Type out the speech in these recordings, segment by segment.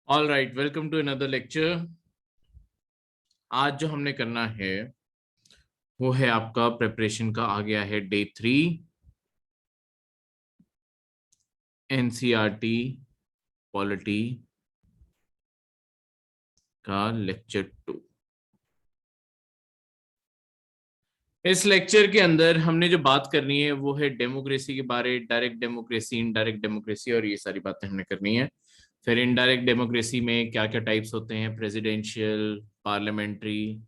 All right, welcome to another lecture. आज जो हमने करना है वो है आपका प्रिपरेशन का। आ गया है डे 3 एनसीईआरटी पॉलिटी का लेक्चर 2। इस लेक्चर के अंदर हमने जो बात करनी है वो है डेमोक्रेसी के बारे, डायरेक्ट डेमोक्रेसी, इनडायरेक्ट डेमोक्रेसी, और ये सारी बातें हमने करनी है। फिर इनडायरेक्ट डेमोक्रेसी में क्या क्या टाइप्स होते हैं, प्रेसिडेंशियल, पार्लियामेंट्री,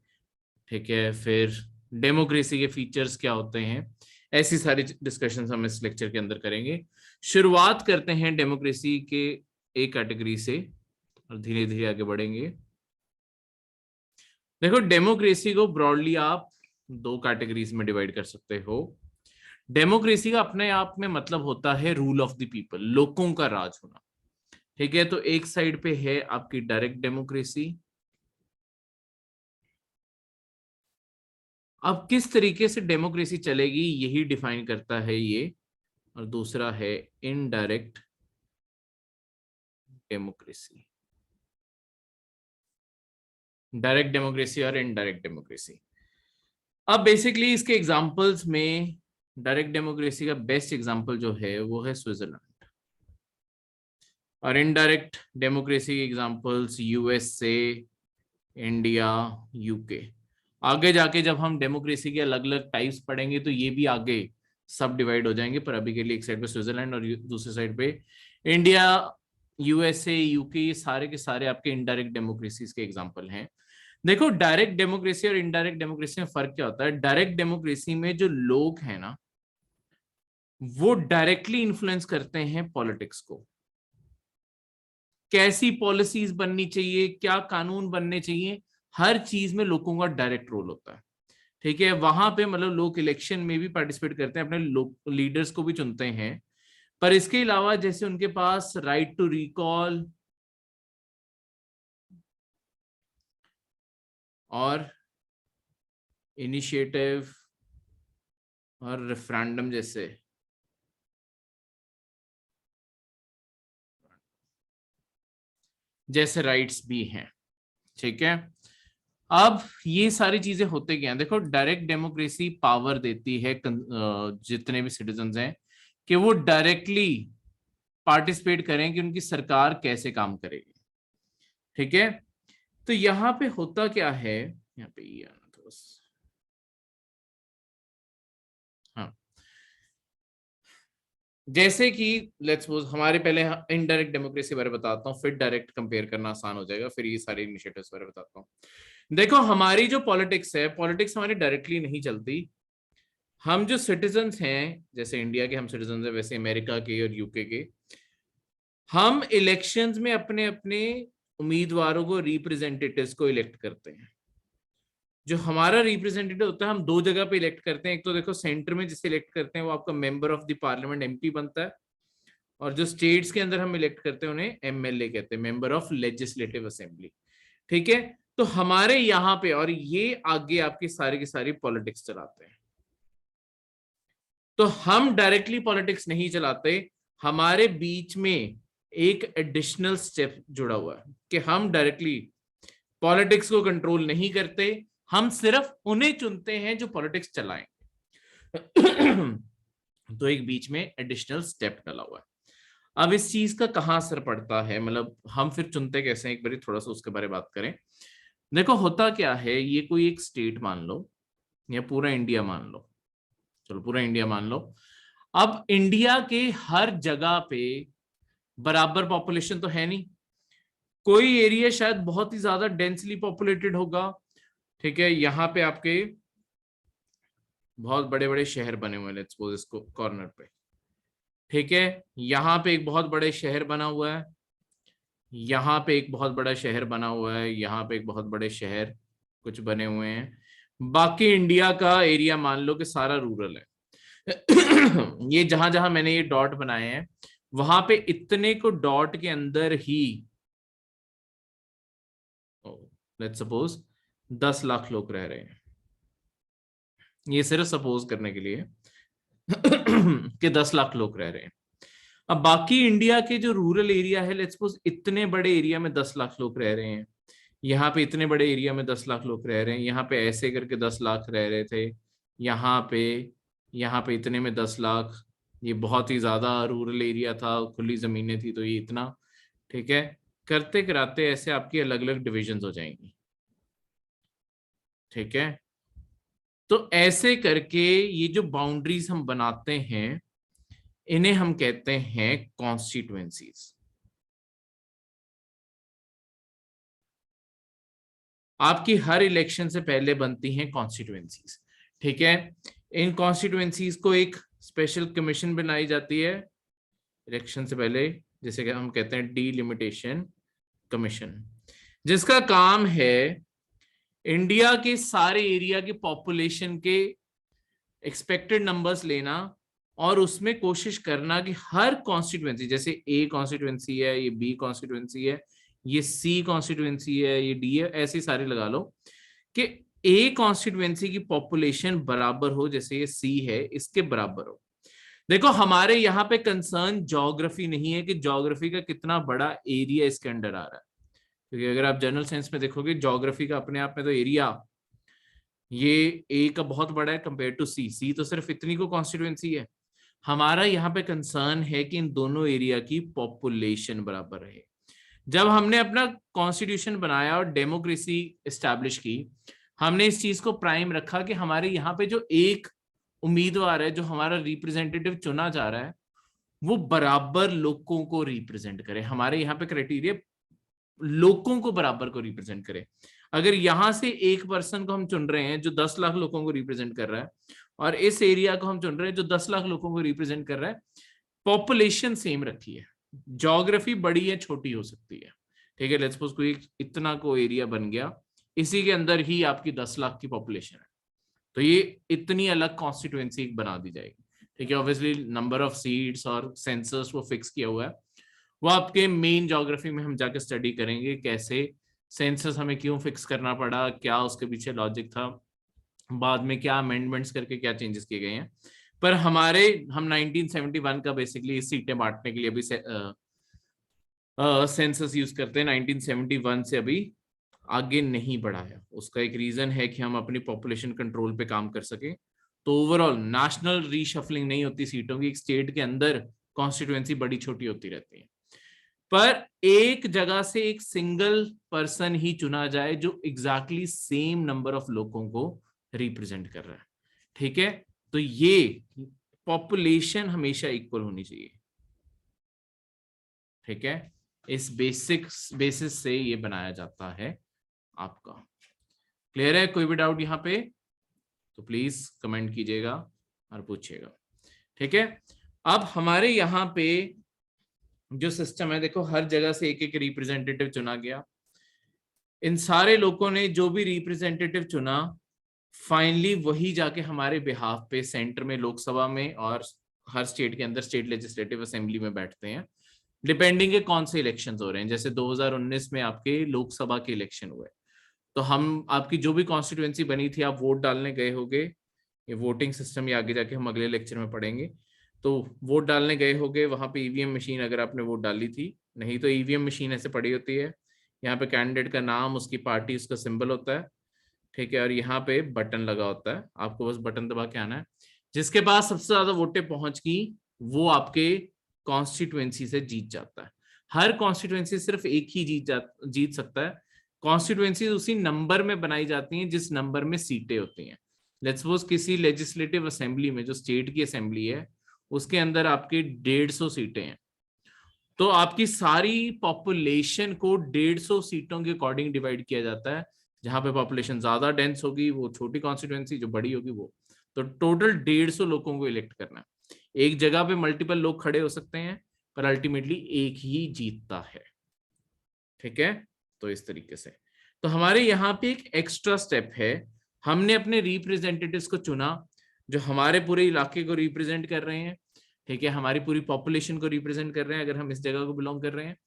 ठीक है। फिर डेमोक्रेसी के फीचर्स क्या होते हैं, ऐसी सारी डिस्कशंस हम इस लेक्चर के अंदर करेंगे। शुरुआत करते हैं डेमोक्रेसी के एक कैटेगरी से और धीरे धीरे आगे बढ़ेंगे। देखो, डेमोक्रेसी को ब्रॉडली आप दो कैटेगरीज में डिवाइड कर सकते हो। डेमोक्रेसी का अपने आप में मतलब होता है रूल ऑफ द पीपल, लोगों का राज होना, ठीक है। तो एक साइड पे है आपकी डायरेक्ट डेमोक्रेसी। अब किस तरीके से डेमोक्रेसी चलेगी यही डिफाइन करता है ये, और दूसरा है इनडायरेक्ट डेमोक्रेसी। डायरेक्ट डेमोक्रेसी और इनडायरेक्ट डेमोक्रेसी। अब बेसिकली इसके एग्जांपल्स में डायरेक्ट डेमोक्रेसी का बेस्ट एग्जांपल जो है वो है स्विट्जरलैंड, और इनडायरेक्ट डेमोक्रेसी के एग्जांपल्स यूएसए, इंडिया, यूके। आगे जाके जब हम डेमोक्रेसी के अलग अलग टाइप्स पढ़ेंगे तो ये भी आगे सब डिवाइड हो जाएंगे, पर अभी के लिए एक साइड पे स्विट्जरलैंड और दूसरी साइड पे इंडिया, यूएसए, यूके, ये सारे के सारे आपके इनडायरेक्ट डेमोक्रेसीज के एग्जांपल हैं। देखो, डायरेक्ट डेमोक्रेसी और इनडायरेक्ट डेमोक्रेसी में फर्क क्या होता है। डायरेक्ट डेमोक्रेसी में जो लोग हैं ना, वो डायरेक्टली इन्फ्लुएंस करते हैं पॉलिटिक्स को। कैसी पॉलिसीज बननी चाहिए, क्या कानून बनने चाहिए, हर चीज में लोगों का डायरेक्ट रोल होता है, ठीक है। वहां पे मतलब लोग इलेक्शन में भी पार्टिसिपेट करते हैं, अपने लीडर्स को भी चुनते हैं। पर इसके अलावा जैसे उनके पास राइट टू रिकॉल और इनिशिएटिव और रेफरेंडम जैसे राइट्स भी हैं, ठीक है। अब ये सारी चीजें होते क्या हैं। देखो, डायरेक्ट डेमोक्रेसी पावर देती है जितने भी सिटीजन्स हैं कि वो डायरेक्टली पार्टिसिपेट करें कि उनकी सरकार कैसे काम करेगी, ठीक है। तो यहाँ पे होता क्या है, यहाँ पे ये आना थोड़ा हाँ, जैसे कि लेट्स सपोज हमारे पहले इनडायरेक्ट डेमोक्रेसी बारे बताता हूँ, फिर डायरेक्ट कंपेयर करना आसान हो जाएगा, फिर ये सारे इनिशिएटिव्स बारे बताता हूँ। देखो, हमारी जो पॉलिटिक्स है, पॉलिटिक्स हमारी डायरेक्टली नहीं चलती। हम जो सिटीजन्स हैं, जैसे इंडिया के हम सिटीजन्स हैं, वैसे अमेरिका के और यूके के, हम इलेक्शंस में अपने अपने उम्मीदवारों को, रिप्रेजेंटेटिव्स को इलेक्ट करते हैं। जो हमारा रिप्रेजेंटेटिव होता है हम दो जगह पे इलेक्ट करते हैं। एक तो देखो, सेंटर में जिसे इलेक्ट करते हैं वो आपका member of the parliament, MP बनता है, और जो स्टेट्स के अंदर हम इलेक्ट करते हैं उन्हें एमएलए कहते हैं, मेंबर ऑफ लेजिस्लेटिव असेंबली, ठीक है। तो हमारे यहाँ पे, और ये आगे आपकी सारी की सारी पॉलिटिक्स चलाते हैं। तो हम डायरेक्टली पॉलिटिक्स नहीं चलाते, हमारे बीच में एक एडिशनल स्टेप जुड़ा हुआ है कि हम डायरेक्टली पॉलिटिक्स को कंट्रोल नहीं करते, हम सिर्फ उन्हें चुनते हैं जो पॉलिटिक्स चलाएं। तो एक बीच में एडिशनल स्टेप डला हुआ है। अब इस चीज का कहां असर पड़ता है, मतलब हम फिर चुनते कैसे हैं, एक बार थोड़ा सा उसके बारे में बात करें। देखो, होता क्या है, ये कोई एक स्टेट मान लो या पूरा इंडिया मान लो, चलो पूरा इंडिया मान लो। अब इंडिया के हर जगह पे बराबर पॉपुलेशन तो है नहीं, कोई एरिया शायद बहुत ही ज्यादा डेंसली पॉपुलेटेड होगा, ठीक है। यहाँ पे आपके बहुत बड़े बड़े शहर बने हुए हैं, लेट्स सपोज इसको कॉर्नर पे, ठीक है। यहाँ पे एक बहुत बड़े शहर बना हुआ है, यहाँ पे एक बहुत बड़ा शहर बना हुआ है, यहाँ पे एक बहुत बड़े शहर कुछ बने हुए हैं। बाकी इंडिया का एरिया मान लो कि सारा रूरल है। ये जहां जहां मैंने ये डॉट बनाए हैं, वहां पे इतने को डॉट के अंदर ही लेट्स सपोज 10 लाख लोग रह रहे हैं। ये सिर्फ सपोज करने के लिए कि 10 लाख लोग रह रहे हैं। अब बाकी इंडिया के जो रूरल एरिया है, लेट्स सपोज इतने बड़े एरिया में 10 लाख लोग रह रहे हैं, यहाँ पे इतने बड़े एरिया में 10 लाख लोग रह रहे हैं, यहाँ पे ऐसे करके 10 लाख रह रहे थे, यहाँ पे इतने में 10 लाख, ये बहुत ही ज्यादा रूरल एरिया था, खुली जमीनें थी, तो ये इतना, ठीक है। करते कराते ऐसे आपकी अलग अलग डिविजन्स हो जाएंगी, ठीक है। तो ऐसे करके ये जो बाउंड्रीज हम बनाते हैं, इन्हें हम कहते हैं कॉन्स्टिट्यूएंसीज। आपकी हर इलेक्शन से पहले बनती हैं कॉन्स्टिट्यूएंसीज, ठीक है। इन कॉन्स्टिट्यूएंसीज को एक स्पेशल कमीशन बनाई जाती है इलेक्शन से पहले, जिसे कि हम कहते हैं डीलिमिटेशन कमीशन, जिसका काम है इंडिया के सारे एरिया की पॉपुलेशन के एक्सपेक्टेड नंबर्स लेना और उसमें कोशिश करना कि हर कॉन्स्टिट्यूएंसी, जैसे ए कॉन्स्टिट्यूएंसी है, ये बी कॉन्स्टिट्यूएंसी है, ये सी कॉन्स्टिट्यूएंसी है, ये डी है, ऐसे सारे लगा लो, कि ए कॉन्स्टिट्यूएंसी की पॉपुलेशन बराबर हो, जैसे ये सी है इसके बराबर हो। देखो हमारे यहाँ पे कंसर्न ज्योग्राफी नहीं है कि ज्योग्राफी का कितना बड़ा एरिया इसके अंडर आ रहा है, क्योंकि अगर आप जनरल साइंस में देखोगे ज्योग्राफी का अपने आप में तो एरिया ये ए का बहुत बड़ा है कंपेयर टू सी, सी तो सिर्फ इतनी को कॉन्स्टिट्यूएंसी है। हमारा यहाँ पे कंसर्न है कि इन दोनों एरिया की पॉपुलेशन बराबर रहे। जब हमने अपना कॉन्स्टिट्यूशन बनाया और डेमोक्रेसी एस्टैब्लिश की, हमने इस चीज को प्राइम रखा कि हमारे यहाँ पे जो एक उम्मीदवार है, जो हमारा रिप्रेजेंटेटिव चुना जा रहा है, वो बराबर लोगों को रिप्रेजेंट करे। हमारे यहाँ पे क्राइटेरिया लोगों को बराबर को रिप्रेजेंट करे। अगर यहां से एक पर्सन को हम चुन रहे हैं जो 10 लाख लोगों को रिप्रेजेंट कर रहा है, और इस एरिया को हम चुन रहे हैं जो 10 लाख लोगों को रिप्रेजेंट कर रहा है, पॉपुलेशन सेम रखी है, ज्योग्राफी बड़ी है छोटी हो सकती है, ठीक है। लेट्स सपोज कोई इतना को एरिया बन गया, इसी के अंदर ही आपकी 10 लाख की पॉपुलेशन है, तो ये इतनी अलग कॉन्स्टिट्यूएंसी बना दी जाएगी, ठीक है। ऑब्वियसली नंबर ऑफ सीट्स और सेंसस वो फिक्स किया हुआ है, वो आपके मेन ज्योग्राफी में हम जाके स्टडी करेंगे कैसे सेंसस हमें क्यों फिक्स करना पड़ा, क्या उसके पीछे लॉजिक था, बाद में क्या अमेंडमेंट्स करके क्या चेंजेस किए गए हैं। पर हम 1971 का बेसिकली सीटें बांटने के लिए अभी सेंसस यूज करते हैं, 1971 से अभी आगे नहीं बढ़ाया। उसका एक रीजन है कि हम अपनी पॉपुलेशन कंट्रोल पे काम कर सके, तो ओवरऑल नेशनल रीशफलिंग नहीं होती सीटों की, एक स्टेट के अंदर कॉन्स्टिट्यूएंसी बड़ी छोटी होती रहती है, पर एक जगह से एक सिंगल पर्सन ही चुना जाए जो एग्जैक्टली सेम नंबर ऑफ लोगों को रिप्रेजेंट कर रहा है, ठीक है। तो ये पॉपुलेशन हमेशा इक्वल होनी चाहिए, ठीक है। इस बेसिस से ये बनाया जाता है आपका। क्लियर है? कोई भी डाउट यहाँ पे तो प्लीज कमेंट कीजिएगा और पूछिएगा, ठीक है। अब हमारे यहाँ पे जो सिस्टम है, देखो हर जगह से एक एक रिप्रेजेंटेटिव चुना गया, इन सारे लोगों ने जो भी रिप्रेजेंटेटिव चुना, फाइनली वही जाके हमारे बिहाफ पे सेंटर में लोकसभा में और हर स्टेट के अंदर स्टेट लेजिस्लेटिव असेंबली में बैठते हैं, डिपेंडिंग के कौन से इलेक्शंस हो रहे हैं। जैसे 2019 में आपके लोकसभा के इलेक्शन हुए, तो हम आपकी जो भी कॉन्स्टिट्यूएंसी बनी थी, आप वोट डालने गए होगे, ये वोटिंग सिस्टम ये आगे जाके हम अगले लेक्चर में पढ़ेंगे। तो वोट डालने गए होगे, वहां पे ईवीएम मशीन अगर आपने वोट डाली थी, नहीं तो ईवीएम मशीन ऐसे पड़ी होती है, यहाँ पे कैंडिडेट का नाम, उसकी पार्टी, उसका सिंबल होता है, ठीक है, और यहाँ पे बटन लगा होता है, आपको बस बटन दबा के आना है। जिसके पास सबसे ज्यादा वोटें पहुंच गई वो आपके कॉन्स्टिट्यूएंसी से जीत जाता है। हर कॉन्स्टिट्यूएंसी सिर्फ एक ही जीत सकता है। कॉन्स्टिट्यूएंसी उसी नंबर में बनाई जाती हैं जिस नंबर में सीटें होती हैं। लेट्स सपोज किसी लेजिस्लेटिव असेंबली में, जो स्टेट की असेंबली है, उसके अंदर आपकी 150 सीटें हैं, तो आपकी सारी पॉपुलेशन को 150 सीटों के अकॉर्डिंग डिवाइड किया जाता है। जहां पे पॉपुलेशन ज्यादा डेंस होगी वो छोटी कॉन्स्टिट्यूएंसी, जो बड़ी होगी वो, तो टोटल 150 लोगों को इलेक्ट करना है। एक जगह पे मल्टीपल लोग खड़े हो सकते हैं, पर अल्टीमेटली एक ही जीतता है, ठीक है। तो इस तरीके से, तो हमारे यहाँ पे एक एक्स्ट्रा स्टेप है, हमने अपने रिप्रेजेंटेटिव्स को चुना जो हमारे पूरे इलाके को रिप्रेजेंट कर रहे हैं, ठीक है, हमारी पूरी पॉपुलेशन को रिप्रेजेंट कर रहे हैं अगर हम इस जगह को बिलोंग कर रहे हैं।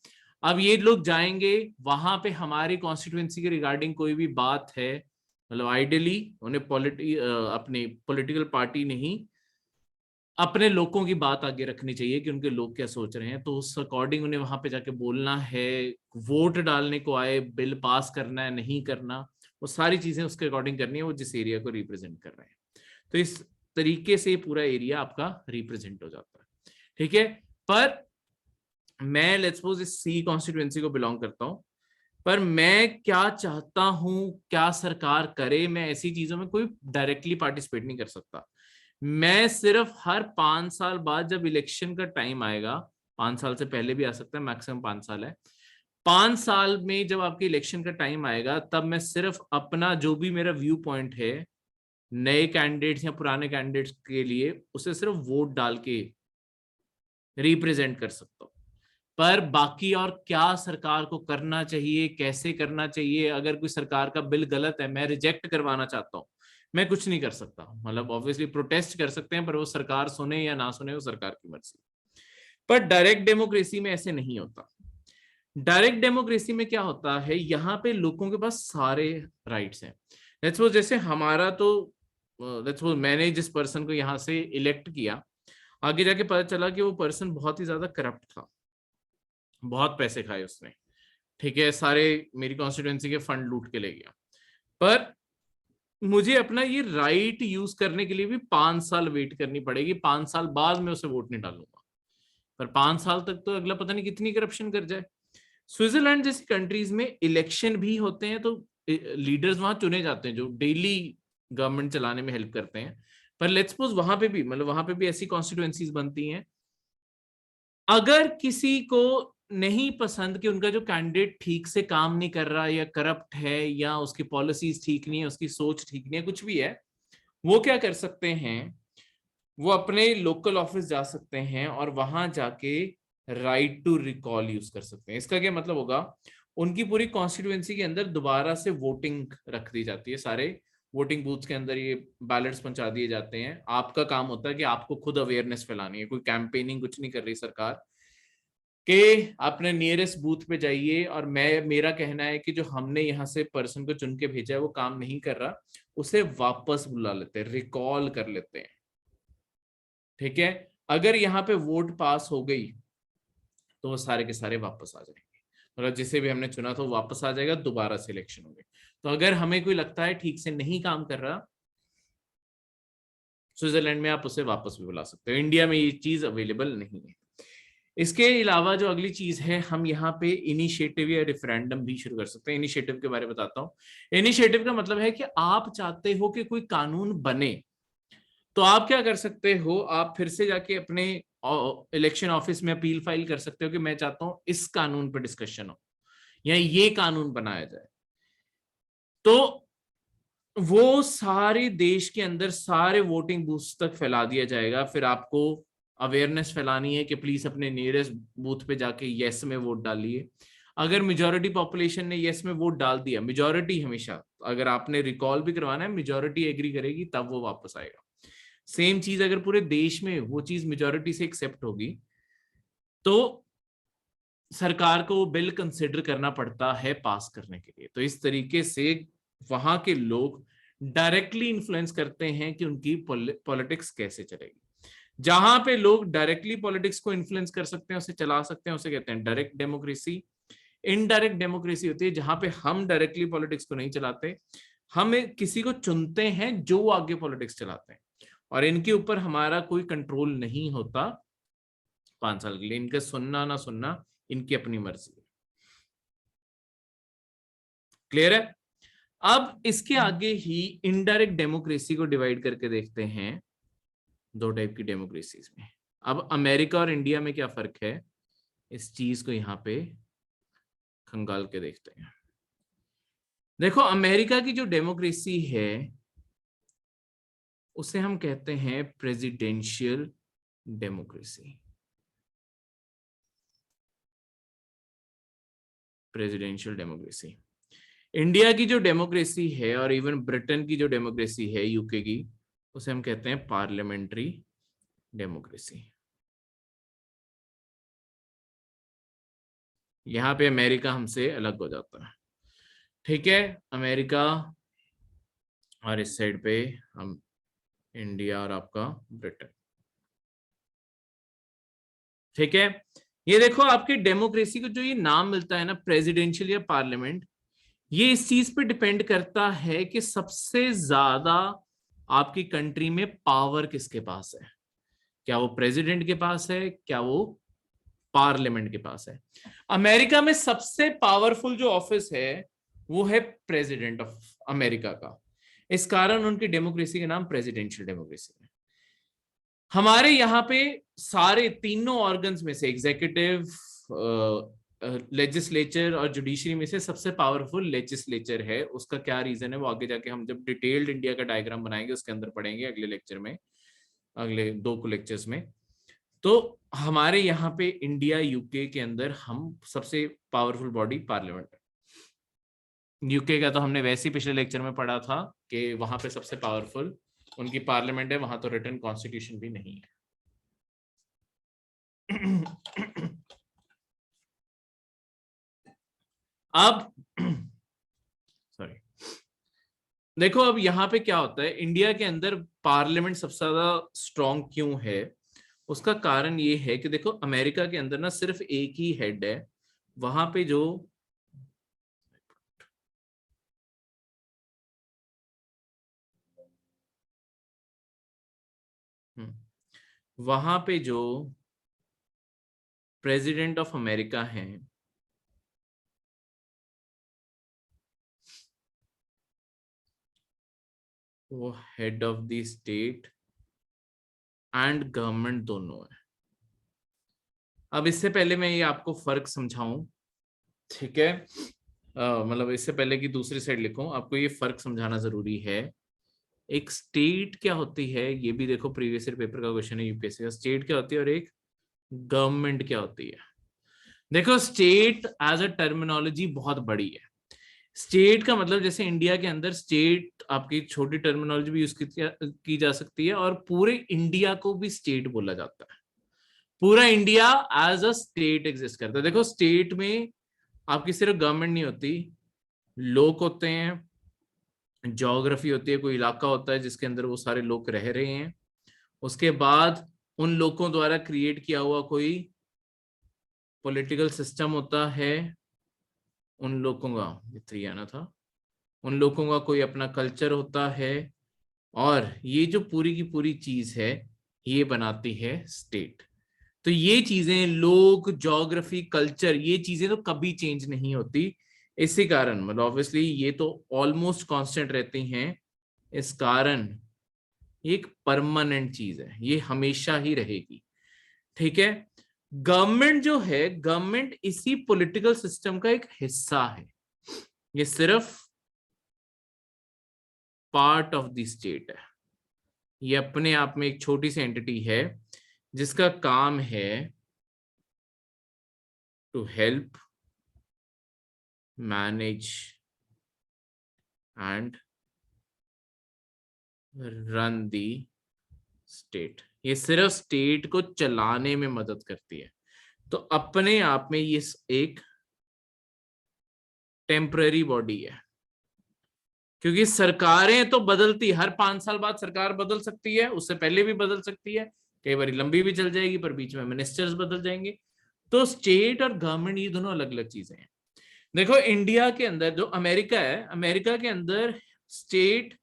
अब ये लोग जाएंगे वहां पे, हमारी कॉन्स्टिट्यूएंसी के रिगार्डिंग कोई भी बात है, मतलब आइडियली उन्हें अपनी पॉलिटिकल पार्टी नहीं, अपने लोगों की बात आगे रखनी चाहिए कि उनके लोग क्या सोच रहे हैं, तो उस अकॉर्डिंग उन्हें वहां पे जाके बोलना है। वोट डालने को आए, बिल पास करना है नहीं करना, वो सारी चीजें उसके अकॉर्डिंग करनी है, वो जिस एरिया को रिप्रेजेंट कर रहे हैं। तो इस तरीके से पूरा एरिया आपका रिप्रेजेंट हो जाता है। ठीक है, पर मैं लेट्स सपोज इस सी कॉन्स्टिट्यूएंसी को बिलोंग करता हूं, पर मैं क्या चाहता हूं, क्या सरकार करे, मैं ऐसी चीजों में कोई डायरेक्टली पार्टिसिपेट नहीं कर सकता। मैं सिर्फ हर 5 साल बाद जब इलेक्शन का टाइम आएगा, 5 साल से पहले भी आ सकता है, मैक्सिमम 5 साल है, 5 साल में जब आपके इलेक्शन का टाइम आएगा, तब मैं सिर्फ अपना जो भी मेरा व्यू पॉइंट है नए कैंडिडेट्स या पुराने कैंडिडेट्स के लिए, उसे सिर्फ वोट डाल के रिप्रेजेंट कर सकता हूँ। पर बाकी और क्या सरकार को करना चाहिए, कैसे करना चाहिए, अगर कोई सरकार का बिल गलत है, मैं रिजेक्ट करवाना चाहता हूँ, मैं कुछ नहीं कर सकता। मतलब ऑब्वियसली प्रोटेस्ट कर सकते हैं, पर वो सरकार सुने या ना सुने वो सरकार की मर्जी। पर डायरेक्ट डेमोक्रेसी में ऐसे नहीं होता। डायरेक्ट डेमोक्रेसी में क्या होता है, यहाँ पे लोगों के पास सारे राइट्स हैं। लेट्स सपोज जैसे हमारा तो लेट्स सपोज मैंने जिस पर्सन को यहाँ से इलेक्ट किया, आगे जाके पता चला कि वो पर्सन बहुत ही ज्यादा करप्ट था, बहुत पैसे खाए उसने, ठीक है, सारे मेरी कॉन्स्टिट्यूएंसी के फंड लूट के ले गया। पर मुझे अपना ये राइट यूज करने के लिए भी 5 साल वेट करनी पड़ेगी, 5 साल बाद मैं उसे वोट नहीं डालूंगा। पर 5 साल तक तो अगला पता नहीं कितनी करप्शन कर जाए। स्विट्जरलैंड जैसी कंट्रीज में इलेक्शन भी होते हैं, तो लीडर्स वहां चुने जाते हैं जो डेली गवर्नमेंट चलाने में हेल्प करते हैं। पर लेट्स सपोज वहां पे भी, मतलब वहां पे भी ऐसी कॉन्स्टिट्यूएंसीज बनती हैं, अगर किसी को नहीं पसंद कि उनका जो कैंडिडेट ठीक से काम नहीं कर रहा, या करप्ट है, या उसकी पॉलिसीज ठीक नहीं है, उसकी सोच ठीक नहीं है, कुछ भी है, वो क्या कर सकते हैं, वो अपने लोकल ऑफिस जा सकते हैं और वहां जाके राइट टू रिकॉल यूज कर सकते हैं। इसका क्या मतलब होगा, उनकी पूरी कॉन्स्टिट्यूएंसी के अंदर दोबारा से वोटिंग रख दी जाती है, सारे वोटिंग बूथ्स के अंदर ये बैलेट्स पहुंचा दिए जाते हैं। आपका काम होता है कि आपको खुद अवेयरनेस फैलानी है, कोई कैंपेनिंग कुछ नहीं कर रही सरकार, कि अपने नियरेस्ट बूथ पे जाइए, और मेरा कहना है कि जो हमने यहाँ से पर्सन को चुन के भेजा है वो काम नहीं कर रहा, उसे वापस बुला लेते हैं, रिकॉल कर लेते हैं। ठीक है, अगर यहाँ पे वोट पास हो गई तो वो सारे के सारे वापस आ जाएंगे, मतलब जिसे भी हमने चुना था वो वापस आ जाएगा, दोबारा से इलेक्शन हो गई। तो अगर हमें कोई लगता है ठीक से नहीं काम कर रहा, स्विट्जरलैंड में आप उसे वापस भी बुला सकते हो। इंडिया में ये चीज अवेलेबल नहीं है। इसके अलावा जो अगली चीज है, हम यहाँ पे इनिशिएटिव या रेफरेंडम भी शुरू कर सकते हैं। इनिशिएटिव के बारे में बताता हूँ। इनिशिएटिव का मतलब है कि आप चाहते हो कि कोई कानून बने, तो आप क्या कर सकते हो, आप फिर से जाके अपने इलेक्शन ऑफिस में अपील फाइल कर सकते हो कि मैं चाहता हूं इस कानून पर डिस्कशन हो, या ये कानून बनाया जाए। तो वो सारे देश के अंदर सारे वोटिंग बूथ तक फैला दिया जाएगा। फिर आपको अवेयरनेस फैलानी है कि प्लीज अपने नियरेस्ट बूथ पे जाके यस में वोट डालिए। अगर मेजॉरिटी पॉपुलेशन ने यस में वोट डाल दिया, मेजॉरिटी हमेशा, अगर आपने रिकॉल भी करवाना है, मेजॉरिटी एग्री करेगी तब वो वापस आएगा। सेम चीज अगर पूरे देश में वो चीज मेजॉरिटी से एक्सेप्ट होगी, तो सरकार को बिल कंसिडर करना पड़ता है पास करने के लिए। तो इस तरीके से वहां के लोग डायरेक्टली इन्फ्लुएंस करते हैं कि उनकी पॉलिटिक्स कैसे चलेगी। जहां पे लोग डायरेक्टली पॉलिटिक्स को इन्फ्लुएंस कर सकते हैं, उसे चला सकते हैं, उसे कहते हैं डायरेक्ट डेमोक्रेसी। इनडायरेक्ट डेमोक्रेसी होती है जहां पे हम डायरेक्टली पॉलिटिक्स को नहीं चलाते, हम किसी को चुनते हैं जो आगे पॉलिटिक्स चलाते हैं, और इनके ऊपर हमारा कोई कंट्रोल नहीं होता 5 साल के लिए। इनका सुनना ना सुनना इनकी अपनी मर्जी है। क्लियर है? अब इसके आगे ही इनडायरेक्ट डेमोक्रेसी को डिवाइड करके देखते हैं दो टाइप की डेमोक्रेसीज में। अब अमेरिका और इंडिया में क्या फर्क है, इस चीज को यहां पे खंगाल के देखते हैं। देखो, अमेरिका की जो डेमोक्रेसी है उसे हम कहते हैं presidential democracy. Presidential democracy. India की जो डेमोक्रेसी है, और इवन ब्रिटेन की जो डेमोक्रेसी है, यूके की, उसे हम कहते हैं पार्लियामेंट्री डेमोक्रेसी। यहाँ पे अमेरिका हमसे अलग हो जाता है। ठीक है, अमेरिका, और इस साइड पे हम इंडिया और आपका ब्रिटेन। ठीक है, ये देखो आपकी डेमोक्रेसी को जो ये नाम मिलता है ना, प्रेसिडेंशियल या पार्लियामेंट, ये इस चीज पे डिपेंड करता है कि सबसे ज्यादा आपकी कंट्री में पावर किसके पास है। क्या वो प्रेसिडेंट के पास है, क्या वो पार्लियामेंट के पास है। अमेरिका में सबसे पावरफुल जो ऑफिस है वो है प्रेसिडेंट ऑफ अमेरिका का। इस कारण उनकी डेमोक्रेसी का नाम प्रेसिडेंशियल डेमोक्रेसी है। हमारे यहाँ पे सारे तीनों ऑर्गन्स में से एग्जीक्यूटिव, लेजिस्लेचर और जुडिशरी में से सबसे पावरफुल लेजिस्लेचर है। उसका क्या रीजन है वो आगे जाके हम जब डिटेल्ड इंडिया का डायग्राम बनाएंगे उसके अंदर पढ़ेंगे अगले लेक्चर में, अगले 2 लेक्चर्स में। तो हमारे यहाँ पे इंडिया यूके के अंदर हम सबसे पावरफुल बॉडी पार्लियामेंट है। यूके का तो हमने वैसे ही पिछले लेक्चर में पढ़ा था कि वहां पे सबसे पावरफुल उनकी पार्लियामेंट है, वहां तो रिटन कॉन्स्टिट्यूशन भी नहीं है। अब सॉरी, देखो अब यहाँ पे क्या होता है, इंडिया के अंदर पार्लियामेंट सबसे ज्यादा स्ट्रॉन्ग क्यों है। उसका कारण ये है कि देखो अमेरिका के अंदर ना सिर्फ एक ही हेड है, वहां पे जो वहां पे जो प्रेसिडेंट ऑफ अमेरिका हैं वो head of the state and government दोनों है। अब इससे पहले मैं ये आपको फर्क समझाऊं, ठीक है, मतलब इससे पहले कि दूसरी साइड लिखूं आपको ये फर्क समझाना जरूरी है। एक स्टेट क्या होती है ये भी देखो, प्रीवियस ईयर पेपर का क्वेश्चन है यूपीएससी का। स्टेट क्या होती है और एक गवर्नमेंट क्या होती है। देखो स्टेट एज अ टर्मिनोलॉजी बहुत बड़ी है। स्टेट का मतलब जैसे इंडिया के अंदर स्टेट आपकी छोटी टर्मिनोलॉजी भी यूज की जा सकती है और पूरे इंडिया को भी स्टेट बोला जाता है। पूरा India as a state exist करता है। देखो स्टेट में आपकी सिर्फ गवर्नमेंट नहीं होती, लोग होते हैं, ज्योग्राफी होती है, कोई इलाका होता है जिसके अंदर वो सारे लोग रह रहे हैं, उसके बाद उन लोगों द्वारा क्रिएट किया हुआ कोई पॉलिटिकल सिस्टम होता है, उन लोगों का थ्री आना था, उन लोगों का कोई अपना कल्चर होता है, और ये जो पूरी की पूरी चीज है ये बनाती है स्टेट। तो ये चीजें, लोग, ज्योग्राफी, कल्चर, ये चीजें तो कभी चेंज नहीं होती। इसी कारण मतलब ऑब्वियसली ये तो ऑलमोस्ट कांस्टेंट रहती हैं। इस कारण ये एक परमानेंट चीज है, ये हमेशा ही रहेगी। ठीक है, गवर्नमेंट जो है, गवर्नमेंट इसी पॉलिटिकल सिस्टम का एक हिस्सा है। ये सिर्फ पार्ट ऑफ द स्टेट है। ये अपने आप में एक छोटी सी एंटिटी है जिसका काम है to help manage and run the state. ये सिर्फ स्टेट को चलाने में मदद करती है। तो अपने आप में ये एक टेम्पररी बॉडी है, क्योंकि सरकारें तो बदलती, हर 5 साल बाद सरकार बदल सकती है, उससे पहले भी बदल सकती है, कई बार लंबी भी चल जाएगी, पर बीच में मिनिस्टर्स बदल जाएंगे। तो स्टेट और गवर्नमेंट ये दोनों अलग अलग चीजें हैं। देखो इंडिया के अंदर जो अमेरिका है, अमेरिका के अंदर स्टेट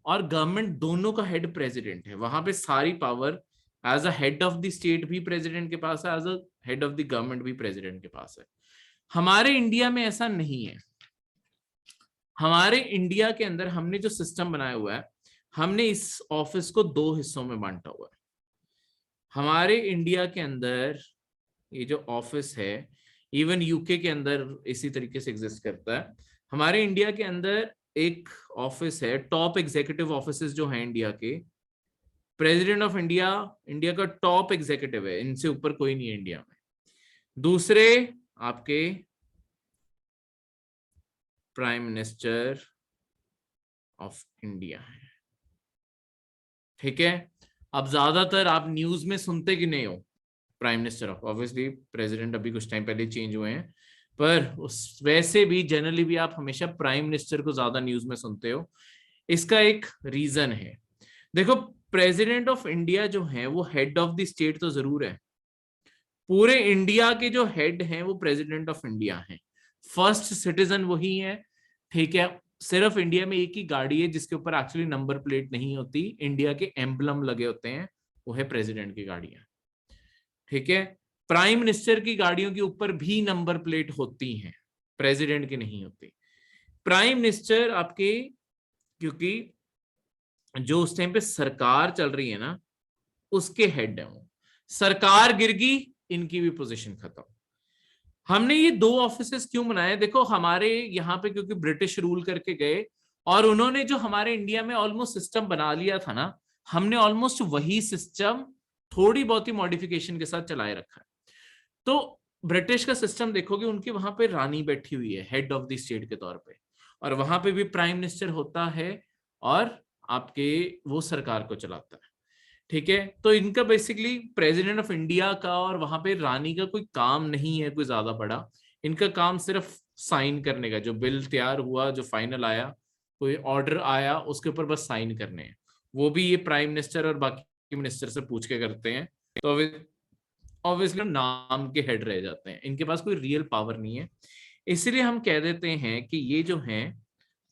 और गवर्नमेंट दोनों का हेड प्रेसिडेंट है। वहां पे सारी power as a head of the state भी प्रेसिडेंट के पास है, as a head of the government भी प्रेसिडेंट के पास है। हमारे इंडिया में ऐसा नहीं है। हमारे इंडिया के अंदर हमने जो सिस्टम बनाया हुआ है, हमने इस ऑफिस को 2 हिस्सों में बांटा हुआ है। हमारे इंडिया के अंदर ये जो ऑफिस है, इवन यूके के अंदर इसी तरीके से एग्जिस्ट करता है। हमारे इंडिया के अंदर एक ऑफिस है, टॉप एग्जीक्यूटिव ऑफिसेस जो हैं इंडिया के, प्रेसिडेंट ऑफ इंडिया इंडिया का टॉप एग्जीक्यूटिव है, इनसे ऊपर कोई नहीं है इंडिया में। दूसरे आपके प्राइम मिनिस्टर ऑफ इंडिया है। ठीक है, अब ज्यादातर आप न्यूज में सुनते कि नहीं हो prime minister of, obviously president अभी कुछ टाइम पहले चेंज हुए हैं, पर उस वैसे भी जनरली भी आप हमेशा प्राइम मिनिस्टर को ज्यादा न्यूज में सुनते हो। इसका एक रीजन है। देखो प्रेसिडेंट ऑफ इंडिया जो है वो हेड ऑफ द स्टेट तो जरूर है, पूरे इंडिया के जो हेड हैं वो प्रेसिडेंट ऑफ इंडिया हैं, फर्स्ट सिटीजन वही है। ठीक है, सिर्फ इंडिया में एक ही गाड़ी है जिसके ऊपर एक्चुअली नंबर प्लेट नहीं होती, इंडिया के एम्बलम लगे होते हैं, वो है प्रेसिडेंट की गाड़ियां। ठीक है, प्राइम मिनिस्टर की गाड़ियों के ऊपर भी नंबर प्लेट होती हैं, प्रेसिडेंट की नहीं होती। प्राइम मिनिस्टर आपके, क्योंकि जो उस टाइम पे सरकार चल रही है ना, उसके हेड है वो, सरकार गिर गई इनकी भी पोजीशन खत्म। हमने ये दो ऑफिसेस क्यों बनाए, देखो हमारे यहाँ पे क्योंकि ब्रिटिश रूल करके गए और उन्होंने जो हमारे इंडिया में ऑलमोस्ट सिस्टम बना लिया था ना, हमने ऑलमोस्ट वही सिस्टम थोड़ी बहुत ही मॉडिफिकेशन के साथ चलाए रखा है। तो ब्रिटिश का सिस्टम देखोगे, उनके वहां पे रानी बैठी हुई है हेड ऑफ द स्टेट के तौर पे, और वहां पे भी प्राइम मिनिस्टर होता है और आपके वो सरकार को चलाता है। ठीक है, तो इनका बेसिकली प्रेसिडेंट ऑफ इंडिया का और वहां पे रानी का कोई काम नहीं है कोई ज्यादा बड़ा, इनका काम सिर्फ साइन करने का, जो बिल तैयार हुआ, जो फाइनल आया, कोई ऑर्डर आया, उसके ऊपर बस साइन करने हैं, वो भी ये प्राइम मिनिस्टर और बाकी मिनिस्टर से पूछ के करते हैं। तो ऑब्वियसली नाम के हेड रह जाते हैं, इनके पास कोई रियल पावर नहीं है। इसलिए हम कह देते हैं कि ये जो हैं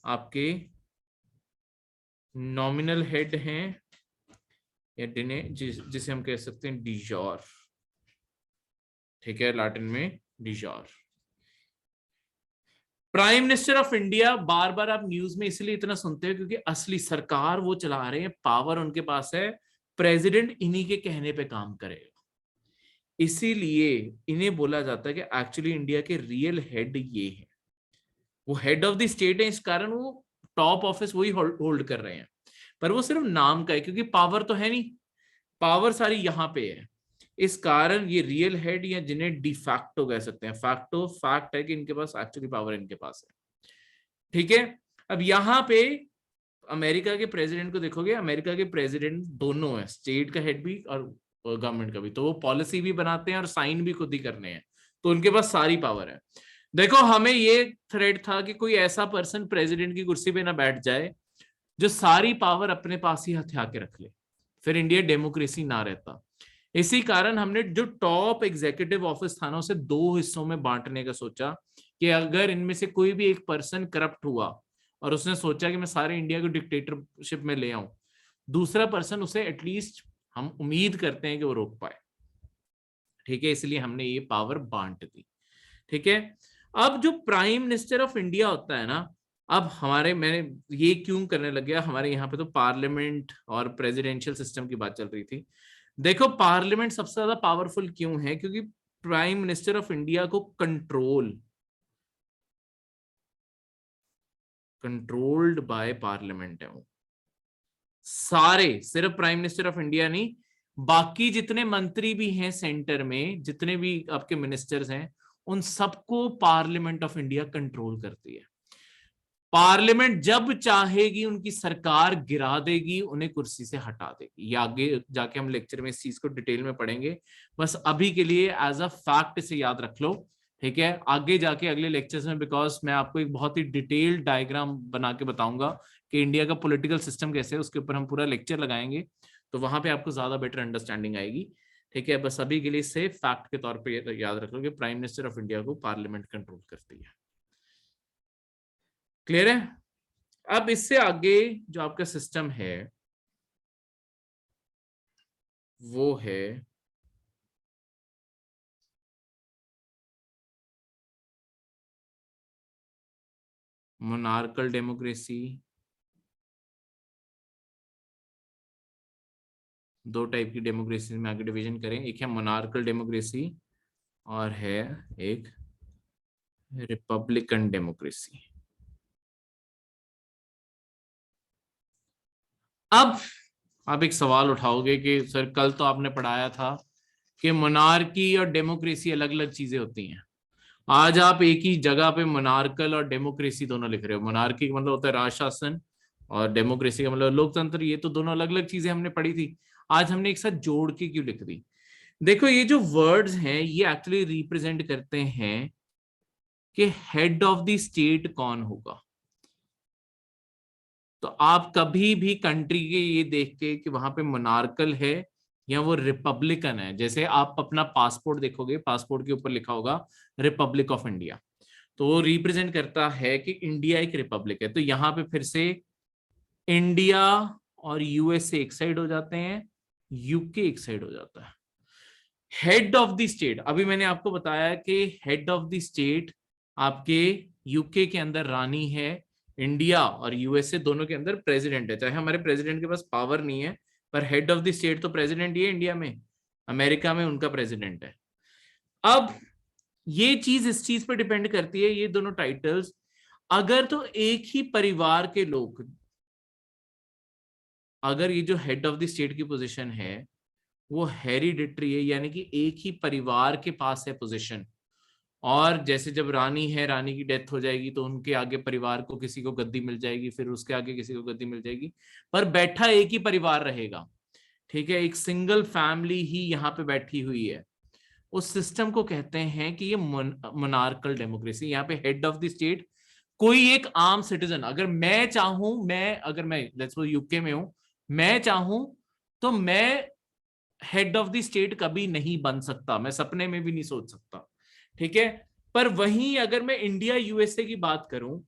आपके नॉमिनल हेड हैं, या जिसे हम कह सकते हैं डिजॉर। ठीक है, लैटिन में डिजॉर। प्राइम मिनिस्टर ऑफ इंडिया बार बार आप न्यूज में इसलिए इतना सुनते हो क्योंकि असली सरकार वो चला रहे हैं, पावर उनके पास है, प्रेसिडेंट इन्हीं के कहने पे काम करेगा। इसीलिए इन्हें बोला जाता है कि एक्चुअली इंडिया के रियल हेड ये है, वो हेड ऑफ द स्टेट है, इस कारण वो टॉप ऑफिस वही होल्ड कर रहे हैं, पर वो सिर्फ नाम का है क्योंकि पावर तो है नहीं, पावर सारी यहां पे है। इस कारण ये रियल हेड, या जिन्हें डिफैक्टो कह सकते हैं, फैक्टो फैक्ट है कि इनके पास एक्चुअली पावर इनके पास है। ठीक है, अब यहां पे अमेरिका के प्रेसिडेंट को देखोगे, अमेरिका के प्रेसिडेंट दोनों है, स्टेट का हेड भी और गवर्नमेंट का भी, तो वो पॉलिसी भी बनाते हैं और साइन भी खुद ही करने हैं, तो उनके पास सारी पावर है। देखो हमें ये थ्रेट था कि कोई ऐसा पर्सन प्रेसिडेंट की कुर्सी पे ना बैठ जाए जो सारी पावर अपने पास ही हथिया के रख ले, फिर इंडिया डेमोक्रेसी ना रहता। इसी कारण हमने जो टॉप एग्जीक्यूटिव ऑफिस था ना, उसे दो हिस्सों में बांटने का सोचा कि अगर इनमें से कोई भी एक पर्सन करप्ट हुआ और उसने सोचा कि मैं सारे इंडिया को डिक्टेटरशिप में ले आऊं, दूसरा पर्सन उसे एटलीस्ट हम उम्मीद करते हैं कि वो रोक पाए। ठीक है, इसलिए हमने ये पावर बांट दी। ठीक है, अब जो प्राइम मिनिस्टर ऑफ इंडिया होता है ना, अब हमारे, मैंने ये क्यों करने लग गया, हमारे यहाँ पे तो पार्लियामेंट और प्रेसिडेंशियल सिस्टम की बात चल रही थी। देखो पार्लियामेंट सबसे ज्यादा पावरफुल क्यों है, क्योंकि प्राइम मिनिस्टर ऑफ इंडिया को कंट्रोल्ड बाय पार्लियामेंट है वो सारे, सिर्फ प्राइम मिनिस्टर ऑफ इंडिया नहीं, बाकी जितने मंत्री भी हैं सेंटर में, जितने भी आपके मिनिस्टर्स हैं, उन सबको पार्लियामेंट ऑफ इंडिया कंट्रोल करती है। पार्लियामेंट जब चाहेगी उनकी सरकार गिरा देगी, उन्हें कुर्सी से हटा देगी। ये आगे जाके हम लेक्चर में इस चीज को डिटेल में पढ़ेंगे, बस अभी के लिए एज अ फैक्ट इसे याद रख लो। ठीक है, आगे जाके अगले लेक्चर्स में, बिकॉज मैं आपको एक बहुत ही डिटेल्ड डायग्राम बना के बताऊंगा कि इंडिया का पॉलिटिकल सिस्टम कैसे है, उसके ऊपर हम पूरा लेक्चर लगाएंगे, तो वहां पे आपको ज्यादा बेटर अंडरस्टैंडिंग आएगी। ठीक है, बस अभी के लिए से फैक्ट के तौर पर याद रख लो कि प्राइम मिनिस्टर ऑफ इंडिया को पार्लियामेंट कंट्रोल करती है। क्लियर है? अब इससे आगे जो आपका सिस्टम है वो है मोनार्कल डेमोक्रेसी। दो टाइप की डेमोक्रेसी में आगे डिवीजन करें, एक है मोनार्कल डेमोक्रेसी और है एक रिपब्लिकन डेमोक्रेसी। अब आप एक सवाल उठाओगे कि सर कल तो आपने पढ़ाया था कि मोनार्की और डेमोक्रेसी अलग अलग चीजें होती हैं, आज आप एक ही जगह पे मोनार्कल और डेमोक्रेसी दोनों लिख रहे हो। मोनार्की का मतलब होता है राज शासन और डेमोक्रेसी का मतलब लोकतंत्र, ये तो दोनों अलग अलग चीजें हमने पढ़ी थी, आज हमने एक साथ जोड़ के क्यों लिख दी? देखो ये जो वर्ड्स हैं ये एक्चुअली रिप्रेजेंट करते हैं कि हेड ऑफ द स्टेट कौन होगा। तो आप कभी भी कंट्री के ये देख के कि वहां पे मोनार्कल है या वो रिपब्लिकन है। जैसे आप अपना पासपोर्ट देखोगे, पासपोर्ट के ऊपर लिखा होगा रिपब्लिक ऑफ इंडिया, तो वो रिप्रेजेंट करता है कि इंडिया एक रिपब्लिक है। तो यहाँ पे फिर से इंडिया और यूएसए एक साइड हो जाते हैं, यूके एक साइड हो जाता है। हेड ऑफ द स्टेट, अभी मैंने आपको बताया कि हेड ऑफ द स्टेट आपके यूके के अंदर रानी है, इंडिया और यूएसए दोनों के अंदर प्रेसिडेंट है। चाहे हमारे प्रेसिडेंट के पास पावर नहीं है, पर हेड ऑफ द स्टेट तो प्रेसिडेंट ही है इंडिया में, अमेरिका में उनका प्रेसिडेंट है। अब ये चीज इस चीज पर डिपेंड करती है, ये दोनों टाइटल्स अगर तो एक ही परिवार के लोग, अगर ये जो हेड ऑफ द स्टेट की पोजीशन है वो हेरिडिटरी है, यानी कि एक ही परिवार के पास है पोजीशन, और जैसे जब रानी है, रानी की डेथ हो जाएगी तो उनके आगे परिवार को किसी को गद्दी मिल जाएगी, फिर उसके आगे किसी को गद्दी मिल जाएगी, पर बैठा एक ही परिवार रहेगा। ठीक है, एक सिंगल फैमिली ही यहाँ पे बैठी हुई है। उस सिस्टम को कहते हैं कि ये मोनार्कल डेमोक्रेसी। यहाँ पे हेड ऑफ द स्टेट कोई एक आम सिटीजन, अगर मैं चाहूं, अगर मैं लेट्स सपोज यूके में हूं, मैं चाहूं तो मैं हेड ऑफ द स्टेट कभी नहीं बन सकता, मैं सपने में भी नहीं सोच सकता। ठीक है, पर वहीं अगर मैं इंडिया यूएसए की बात करूं,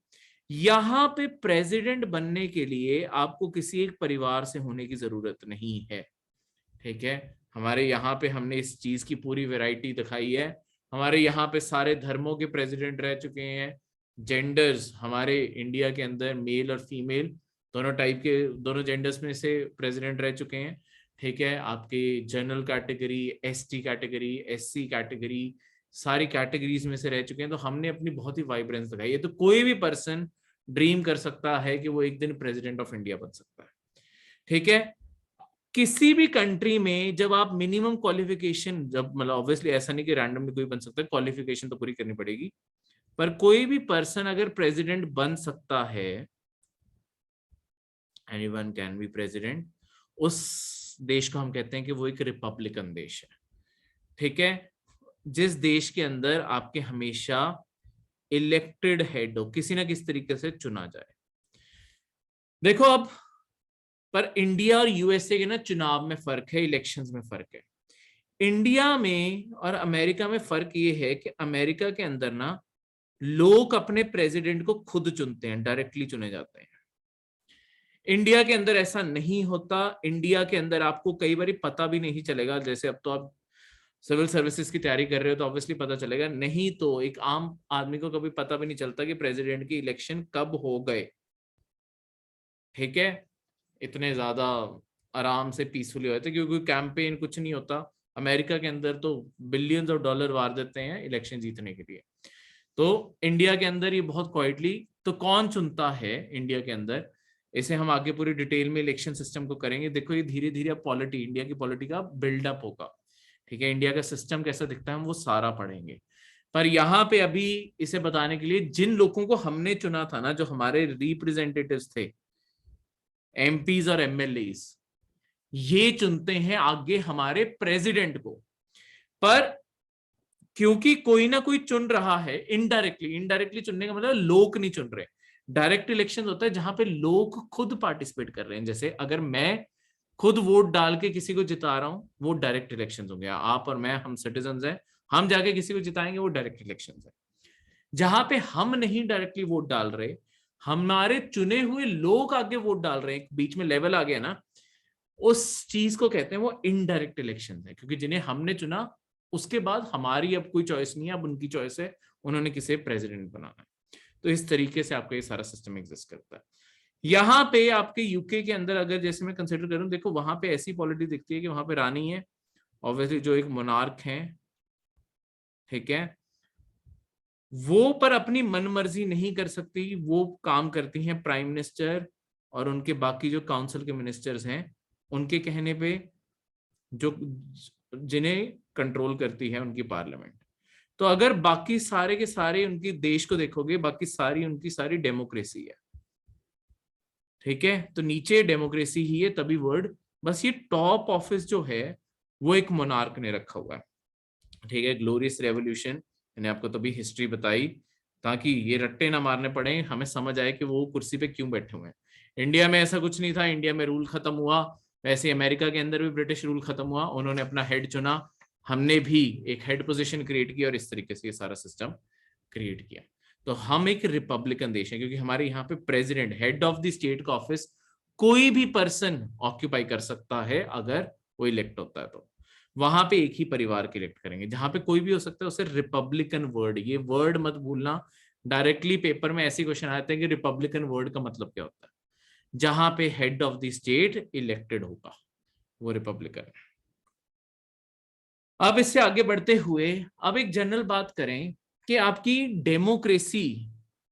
यहां पे प्रेसिडेंट बनने के लिए आपको किसी एक परिवार से होने की जरूरत नहीं है। ठीक है, हमारे यहाँ पे हमने इस चीज की पूरी वैरायटी दिखाई है। हमारे यहाँ पे सारे धर्मों के प्रेसिडेंट रह चुके हैं, जेंडर्स हमारे इंडिया के अंदर मेल और फीमेल दोनों टाइप के, दोनों जेंडर्स में से प्रेसिडेंट रह चुके हैं। ठीक है, आपके general category, ST category, SC category, सारी कैटेगरीज में से रह चुके हैं। तो हमने अपनी बहुत ही वाइब्रेंस दिखाई है। तो कोई भी पर्सन ड्रीम कर सकता है कि वो एक दिन प्रेसिडेंट ऑफ इंडिया बन सकता है। ठीक है, किसी भी कंट्री में जब आप मिनिमम क्वालिफिकेशन, जब मतलब ऑब्वियसली ऐसा नहीं कि रैंडमली कोई बन सकता है, क्वालिफिकेशन तो पूरी करनी पड़ेगी, पर कोई भी पर्सन अगर प्रेसिडेंट बन सकता है, एनीवन कैन बी प्रेसिडेंट, उस देश को हम कहते हैं कि वो एक रिपब्लिकन देश है। ठीक है, जिस देश के अंदर आपके हमेशा इलेक्टेड हेड हो, किसी ना किसी तरीके से चुना जाए। देखो अब, पर इंडिया और यूएसए के ना चुनाव में फर्क है, इलेक्शंस में फर्क है। इंडिया में और अमेरिका में फर्क ये है कि अमेरिका के अंदर ना लोग अपने प्रेसिडेंट को खुद चुनते हैं, डायरेक्टली चुने जाते हैं। इंडिया के अंदर ऐसा नहीं होता। इंडिया के अंदर आपको कई बार पता भी नहीं चलेगा, जैसे अब तो आप सिविल सर्विसेज की तैयारी कर रहे हो तो ऑब्वियसली पता चलेगा, नहीं तो एक आम आदमी को कभी पता भी नहीं चलता कि प्रेसिडेंट की इलेक्शन कब हो गए। ठीक है, इतने ज्यादा आराम से पीसफुली होते क्योंकि कैंपेन कुछ नहीं होता। अमेरिका के अंदर तो बिलियंस ऑफ डॉलर वार देते हैं इलेक्शन जीतने के लिए। तो इंडिया के अंदर ये बहुत क्वाइटली, तो कौन चुनता है इंडिया के अंदर, इसे हम आगे पूरी डिटेल में इलेक्शन सिस्टम को करेंगे। देखो ये धीरे धीरे पॉलिटी, इंडिया की पॉलिटी का बिल्डअप होगा। ठीक है, इंडिया का सिस्टम कैसा दिखता है हम वो सारा पढ़ेंगे। पर यहाँ पे अभी इसे बताने के लिए, जिन लोगों को हमने चुना था ना, जो हमारे रिप्रेजेंटेटिव्स थे, एमपीज और एमएलएस, ये चुनते हैं आगे हमारे प्रेसिडेंट को। पर क्योंकि कोई ना कोई चुन रहा है इनडायरेक्टली, इनडायरेक्टली चुनने का मतलब लोग नहीं चुन रहे। डायरेक्ट इलेक्शन होता है जहां पे लोग खुद पार्टिसिपेट कर रहे हैं। जैसे अगर मैं खुद वोट डाल के किसी को जिता रहा हूं, वो डायरेक्ट इलेक्शन होंगे। आप और मैं, हम सिटीजन हैं, हम जाके किसी को जिताएंगे, वो डायरेक्ट इलेक्शन है। जहां पे हम नहीं डायरेक्टली वोट डाल रहे, हमारे चुने हुए लोग आगे वोट डाल रहे हैं, बीच में लेवल आ गया ना, उस चीज को कहते हैं वो इनडायरेक्ट इलेक्शन है। क्योंकि जिन्हें हमने चुना उसके बाद हमारी अब कोई चॉइस नहीं है, अब उनकी चॉइस है, उन्होंने किसे प्रेसिडेंट बनाना है। तो इस तरीके से आपका ये सारा सिस्टम एग्जिस्ट करता है। यहाँ पे आपके यूके के अंदर अगर जैसे मैं कंसिडर करूं, देखो वहां पे ऐसी पॉलिटी दिखती है कि वहां पे रानी है ऑब्वियसली, जो एक मोनार्क है। ठीक है, वो पर अपनी मनमर्जी नहीं कर सकती, वो काम करती हैं प्राइम मिनिस्टर और उनके बाकी जो काउंसिल के मिनिस्टर्स हैं उनके कहने पे, जो जिन्हें कंट्रोल करती है उनकी पार्लियामेंट। तो अगर बाकी सारे के सारे उनकी देश को देखोगे, बाकी सारी उनकी सारी डेमोक्रेसी है। ठीक है, तो नीचे डेमोक्रेसी ही है तभी वर्ड, बस ये टॉप ऑफिस जो है वो एक मोनार्क ने रखा हुआ है। ठीक है, ग्लोरियस रेवोल्यूशन, मैंने आपको तभी हिस्ट्री बताई ताकि ये रट्टे ना मारने पड़े, हमें समझ आए कि वो कुर्सी पे क्यों बैठे हुए हैं। इंडिया में ऐसा कुछ नहीं था, इंडिया में रूल खत्म हुआ, वैसे अमेरिका के अंदर भी ब्रिटिश रूल खत्म हुआ, उन्होंने अपना हेड चुना, हमने भी एक हेड पोजीशन क्रिएट की और इस तरीके से ये सारा सिस्टम क्रिएट किया। तो हम एक रिपब्लिकन देश है क्योंकि हमारे यहाँ पे president, head of the state का ऑफिस कोई भी पर्सन ऑक्यूपाई कर सकता है अगर वो इलेक्ट होता है। तो वहां पे एक ही परिवार के इलेक्ट करेंगे, जहां पे कोई भी हो सकता है उसे रिपब्लिकन वर्ड, ये वर्ड मत भूलना, डायरेक्टली पेपर में ऐसे क्वेश्चन आते हैं कि रिपब्लिकन वर्ड का मतलब क्या होता है। जहां पे head of the state elected होगा वो रिपब्लिकन। अब इससे आगे बढ़ते हुए अब एक जनरल बात करें कि आपकी डेमोक्रेसी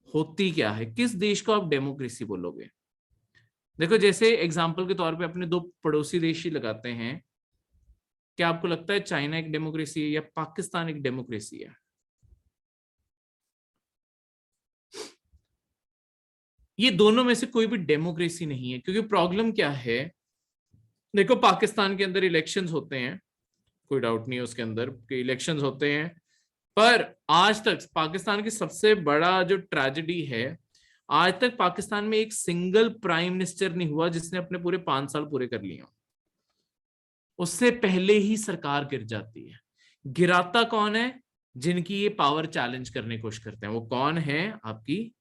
होती क्या है, किस देश को आप डेमोक्रेसी बोलोगे। देखो जैसे एग्जांपल के तौर पे अपने दो पड़ोसी देश ही लगाते हैं, क्या आपको लगता है चाइना एक डेमोक्रेसी है या पाकिस्तान एक डेमोक्रेसी है? ये दोनों में से कोई भी डेमोक्रेसी नहीं है, क्योंकि प्रॉब्लम क्या है, देखो पाकिस्तान के अंदर इलेक्शंस होते हैं, कोई डाउट नहीं है उसके अंदर कि इलेक्शंस होते हैं, पर आज तक पाकिस्तान की सबसे बड़ा जो ट्रेजेडी है, आज तक पाकिस्तान में एक सिंगल प्राइम मिनिस्टर नहीं हुआ जिसने अपने पूरे 5 साल पूरे कर लिए। उससे पहले ही सरकार गिर जाती है। गिराता कौन है? जिनकी ये पावर चैलेंज करने की कोशिश करते हैं। वो कौन है? आपकी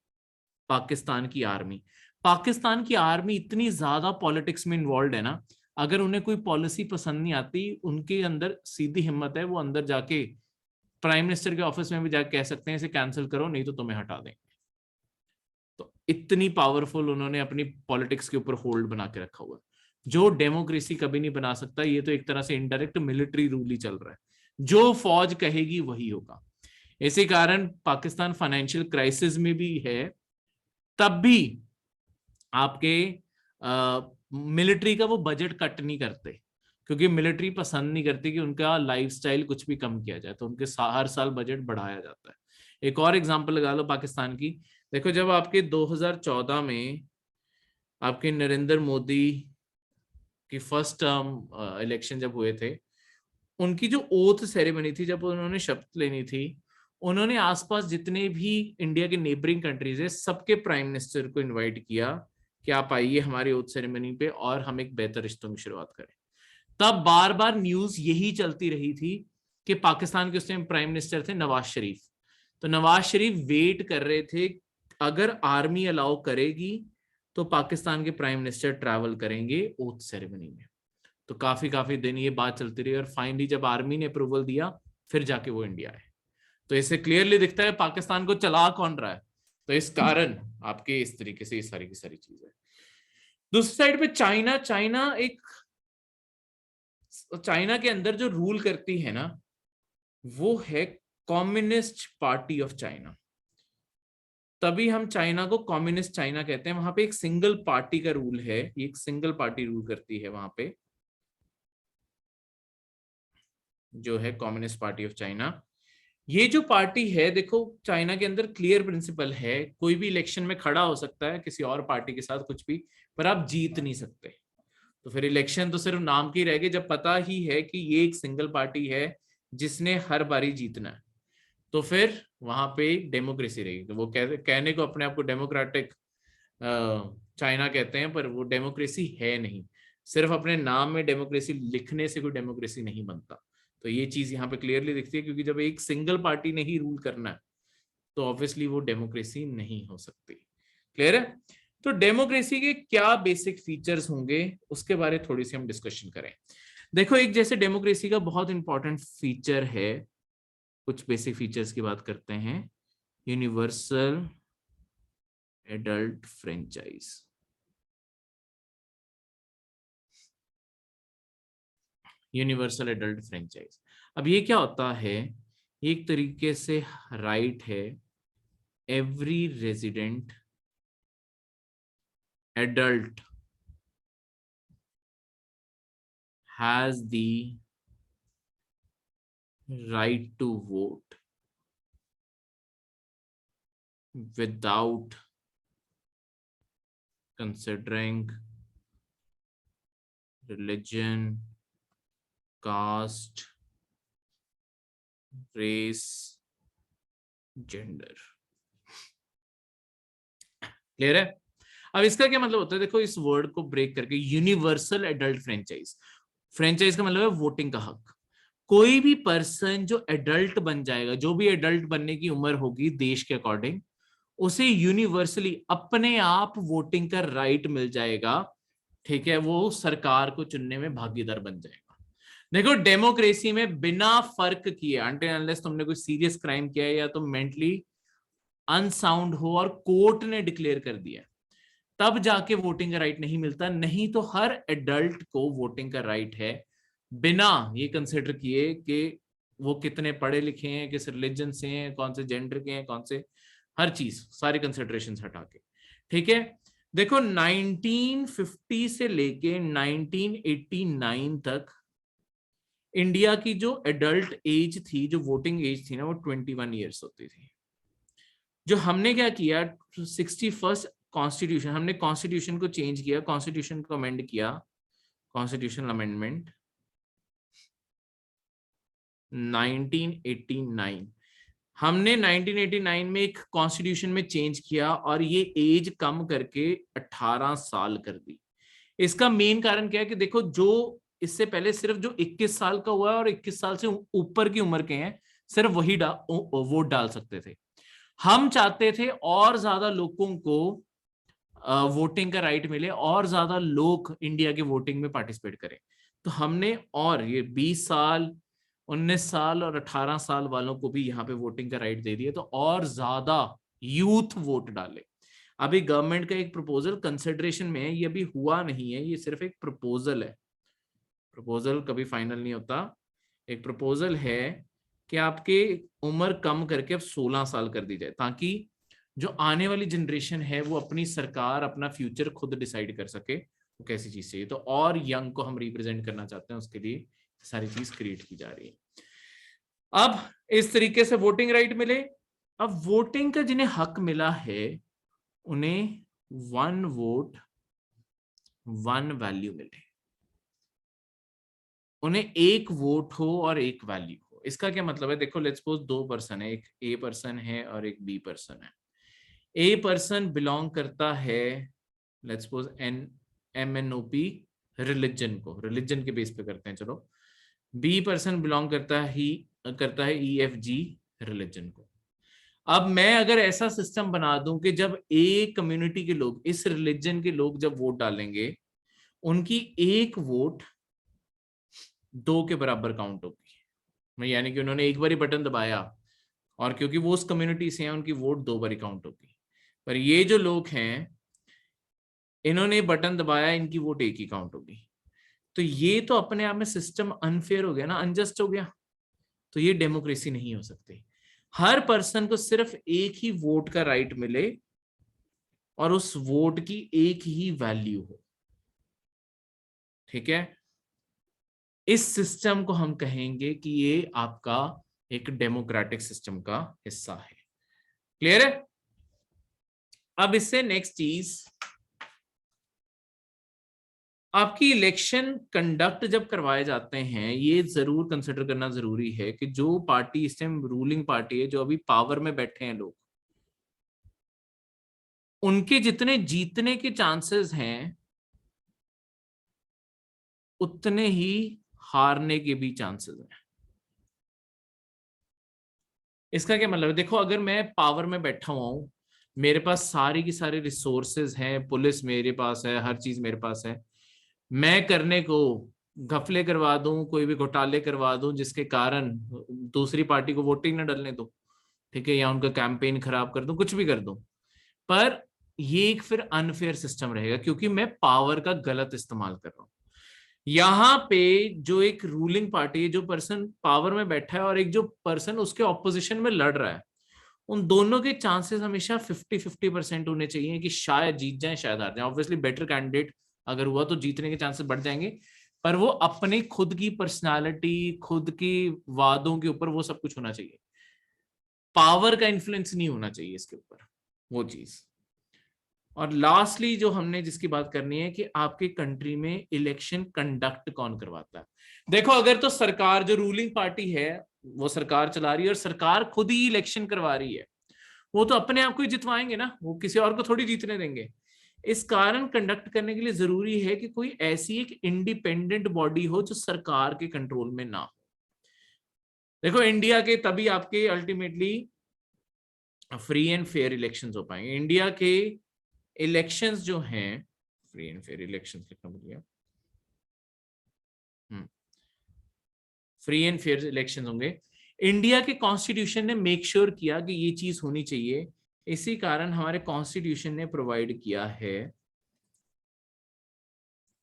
पाकिस्तान की आर्मी। पाकिस्तान की आर्मी इतनी ज्यादा पॉलिटिक्स में इन्वॉल्व है ना, अगर उन्हें कोई पॉलिसी पसंद नहीं आती, उनके अंदर सीधी हिम्मत है, वो अंदर जाके प्राइम मिनिस्टर के ऑफिस में भी जाके कह सकते हैं इसे कैंसिल करो नहीं तो तुम्हें हटा देंगे। तो इतनी पावरफुल उन्होंने अपनी पॉलिटिक्स के ऊपर होल्ड बना के रखा हुआ है, जो डेमोक्रेसी कभी नहीं बना सकता। ये तो एक तरह से इनडायरेक्ट मिलिट्री रूल ही चल रहा है, जो फौज कहेगी वही होगा। इसी कारण पाकिस्तान फाइनेंशियल क्राइसिस में भी है, तब भी आपके मिलिट्री का वो बजट कट नहीं करते, क्योंकि मिलिट्री पसंद नहीं करती कि उनका लाइफस्टाइल कुछ भी कम किया जाए, तो उनके हर साल बजट बढ़ाया जाता है। एक और एग्जांपल लगा लो पाकिस्तान की, देखो जब आपके 2014 में आपके नरेंद्र मोदी की फर्स्ट टर्म इलेक्शन जब हुए थे, उनकी जो ओथ सेरेमनी थी, जब उन्होंने शपथ लेनी थी, उन्होंने आसपास जितने भी इंडिया के नेबरिंग कंट्रीज है सबके प्राइम मिनिस्टर को इनवाइट किया कि आप आइए हमारी ओथ सेरेमनी पे और हम एक बेहतर रिश्तों की शुरुआत करें। तब बार बार न्यूज यही चलती रही थी कि पाकिस्तान के उस टाइम प्राइम मिनिस्टर थे नवाज शरीफ, तो नवाज शरीफ वेट कर रहे थे अगर आर्मी अलाउ करेगी तो पाकिस्तान के प्राइम मिनिस्टर ट्रैवल करेंगे ओथ सेरेमनी में। तो काफी काफी दिन ये बात चलती रही और फाइनली जब आर्मी ने अप्रूवल दिया फिर जाके वो इंडिया आए। तो इससे क्लियरली दिखता है पाकिस्तान को चला कौन रहा है। तो इस कारण आपके इस तरीके से ये सारी की सारी चीजें। दूसरी साइड पे चाइना, चाइना के अंदर जो रूल करती है ना वो है कम्युनिस्ट पार्टी ऑफ चाइना। तभी हम चाइना को कम्युनिस्ट चाइना कहते हैं। वहां पे एक सिंगल पार्टी का रूल है, एक सिंगल पार्टी रूल करती है वहां पे, जो है कम्युनिस्ट पार्टी ऑफ चाइना। ये जो पार्टी है, देखो चाइना के अंदर क्लियर प्रिंसिपल है, कोई भी इलेक्शन में खड़ा हो सकता है किसी और पार्टी के साथ कुछ भी, पर आप जीत नहीं सकते। तो फिर इलेक्शन तो सिर्फ नाम की रह गई, जब पता ही है कि ये एक सिंगल पार्टी है जिसने हर बारी जीतना है, तो फिर वहां पे डेमोक्रेसी रहेगी। तो वो कहने को अपने आप को डेमोक्रेटिक चाइना कहते हैं, पर वो डेमोक्रेसी है नहीं। सिर्फ अपने नाम में डेमोक्रेसी लिखने से कोई डेमोक्रेसी नहीं बनता। तो ये चीज यहाँ पे क्लियरली दिखती है, क्योंकि जब एक सिंगल पार्टी ने ही रूल करना है तो ऑब्वियसली वो डेमोक्रेसी नहीं हो सकती। क्लियर है? तो डेमोक्रेसी के क्या बेसिक फीचर्स होंगे उसके बारे में थोड़ी सी हम डिस्कशन करें। देखो एक जैसे डेमोक्रेसी का बहुत इंपॉर्टेंट फीचर है, कुछ बेसिक फीचर्स की बात करते हैं। Universal adult franchise. Universal adult franchise, अब ये क्या होता है? एक तरीके से राइट है, every resident adult has the right to vote without considering religion, caste, race, gender। Clear है? अब इसका क्या मतलब होता है, देखो इस वर्ड को ब्रेक करके, यूनिवर्सल एडल्ट फ्रेंचाइज। फ्रेंचाइज का मतलब है वोटिंग का हक। कोई भी पर्सन जो एडल्ट बन जाएगा, जो भी एडल्ट बनने की उम्र होगी देश के अकॉर्डिंग, उसे यूनिवर्सली अपने आप वोटिंग का राइट मिल जाएगा। ठीक है, वो सरकार को चुनने में भागीदार बन जाएगा। देखो डेमोक्रेसी में बिना फर्क किए, अनटिल अनलेस तुमने कोई सीरियस क्राइम किया है या तुम मेंटली अनसाउंड हो और कोर्ट ने डिक्लेयर कर दिया, तब जाके वोटिंग का राइट नहीं मिलता। नहीं तो हर एडल्ट को वोटिंग का राइट है, बिना ये कंसिडर किए कि वो कितने पढ़े लिखे हैं, किस रिलीजन से हैं, कौन से जेंडर के हैं, कौन से, हर चीज सारी कंसिडरेशंस हटा के। ठीक है, देखो 1950 से लेके 1989 तक इंडिया की जो एडल्ट एज थी, जो वोटिंग एज थी ना, वो 21 ईयर्स होती थी। जो हमने क्या किया, 61st कॉन्स्टिट्यूशन, हमने कॉन्स्टिट्यूशन को चेंज किया, कॉन्स्टिट्यूशन को अमेंड किया, कॉन्स्टिट्यूशनल अमेंडमेंट 1989। हमने 1989 में एक कॉन्स्टिट्यूशन में चेंज किया और ये एज कम करके 18 साल कर दी। इसका मेन कारण क्या है कि देखो, जो इससे पहले सिर्फ जो 21 साल का हुआ है और 21 साल से ऊपर की उम्र के हैं, सिर्फ वही वोट डाल सकते थे। हम चाहते थे और ज्यादा लोगों को वोटिंग का राइट मिले, और ज्यादा लोग इंडिया के वोटिंग में पार्टिसिपेट करें। तो हमने और ये 20 साल, 19 साल और 18 साल वालों को भी यहाँ पे वोटिंग का राइट दे दिया, तो और ज्यादा यूथ वोट डाले। अभी गवर्नमेंट का एक प्रपोजल कंसिडरेशन में है, ये अभी हुआ नहीं है, ये सिर्फ एक प्रपोजल है, प्रपोजल कभी फाइनल नहीं होता। एक प्रपोजल है कि आपके उम्र कम करके अब 16 साल कर दी जाए, ताकि जो आने वाली जनरेशन है वो अपनी सरकार, अपना फ्यूचर खुद डिसाइड कर सके वो कैसी चीज चाहिए। तो और यंग को हम रिप्रेजेंट करना चाहते हैं, उसके लिए सारी चीज क्रिएट की जा रही है। अब इस तरीके से वोटिंग राइट मिले। अब वोटिंग का जिन्हें हक मिला है, उन्हें 1 वोट 1 वैल्यू मिले, उन्हें 1 वोट हो और 1 वैल्यू हो। इसका क्या मतलब है, देखो लेट्स सपोज 2 पर्सन है, एक ए पर्सन है और एक बी पर्सन है। ए पर्सन बिलोंग करता है लेट्स सपोज MNOP रिलीजन को, रिलीजन के बेस पे करते हैं चलो। बी पर्सन बिलोंग करता है EFG रिलीजन को। अब मैं अगर ऐसा सिस्टम बना दूं कि जब एक कम्युनिटी के लोग, इस रिलीजन के लोग जब वोट डालेंगे, उनकी 1 वोट 2 के बराबर काउंट होगी। यानी कि उन्होंने एक बार ही बटन दबाया, और क्योंकि वो उस कम्युनिटी से हैं, उनकी वोट 2 बार ही काउंट होगी। पर ये जो लोग हैं, इन्होंने बटन दबाया, इनकी वोट 1 ही काउंट होगी। तो ये तो अपने आप में सिस्टम अनफेयर हो गया ना, अनजस्ट हो गया। तो ये डेमोक्रेसी नहीं हो सकती। हर पर्सन को सिर्फ 1 ही वोट का राइट मिले और उस वोट की 1 ही वैल्यू हो। ठीक है, इस सिस्टम को हम कहेंगे कि ये आपका एक डेमोक्रेटिक सिस्टम का हिस्सा है। क्लियर है? अब इससे नेक्स्ट चीज, आपकी इलेक्शन कंडक्ट जब करवाए जाते हैं, ये जरूर कंसिडर करना जरूरी है कि जो पार्टी इस टाइम रूलिंग पार्टी है, जो अभी पावर में बैठे हैं लोग, उनके जितने जीतने के चांसेस हैं, उतने ही हारने के भी चांसेस हैं। इसका क्या मतलब है, देखो अगर मैं पावर में बैठा हुआ हूं, मेरे पास सारी की सारी रिसोर्सेज हैं, पुलिस मेरे पास है, हर चीज मेरे पास है, मैं करने को घपले करवा दूं, कोई भी घोटाले करवा दूं जिसके कारण दूसरी पार्टी को वोटिंग न डालने दो, ठीक है, या उनका कैंपेन खराब कर दूं, कुछ भी कर दूं। पर ये एक फिर अनफेयर सिस्टम रहेगा, क्योंकि मैं पावर का गलत इस्तेमाल कर रहा हूं। यहाँ पे जो एक रूलिंग पार्टी है, जो पर्सन पावर में बैठा है और एक जो पर्सन उसके ऑपोजिशन में लड़ रहा है, उन दोनों के चांसेस हमेशा 50-50% होने चाहिए कि शायद जीत जाए, शायद हार जाए। ऑब्वियसली बेटर कैंडिडेट अगर हुआ तो जीतने के चांसेस बढ़ जाएंगे, पर वो अपनी खुद की पर्सनालिटी, खुद की वादों के ऊपर वो सब कुछ होना चाहिए। पावर का इन्फ्लुएंस नहीं होना चाहिए इसके ऊपर, वो चीज। और लास्टली जो हमने जिसकी बात करनी है कि आपके कंट्री में इलेक्शन कंडक्ट कौन करवाता है। देखो अगर तो सरकार, जो रूलिंग पार्टी है, वो सरकार चला रही है और सरकार खुद ही इलेक्शन करवा रही है, वो तो अपने आप को ही जितवाएंगे ना, वो किसी और को थोड़ी जीतने देंगे। इस कारण कंडक्ट करने के लिए जरूरी है कि कोई ऐसी एक इंडिपेंडेंट बॉडी हो जो सरकार के कंट्रोल में ना हो। देखो इंडिया के तभी आपके ultimately free and fair elections हो पाएंगे। इंडिया के इलेक्शंस जो हैं, फ्री एंड फेयर इलेक्शंस लिखना भूलिए, फ्री एंड फेयर इलेक्शंस होंगे। इंडिया के कॉन्स्टिट्यूशन ने मेक श्योर किया कि ये चीज होनी चाहिए, इसी कारण हमारे कॉन्स्टिट्यूशन ने प्रोवाइड किया है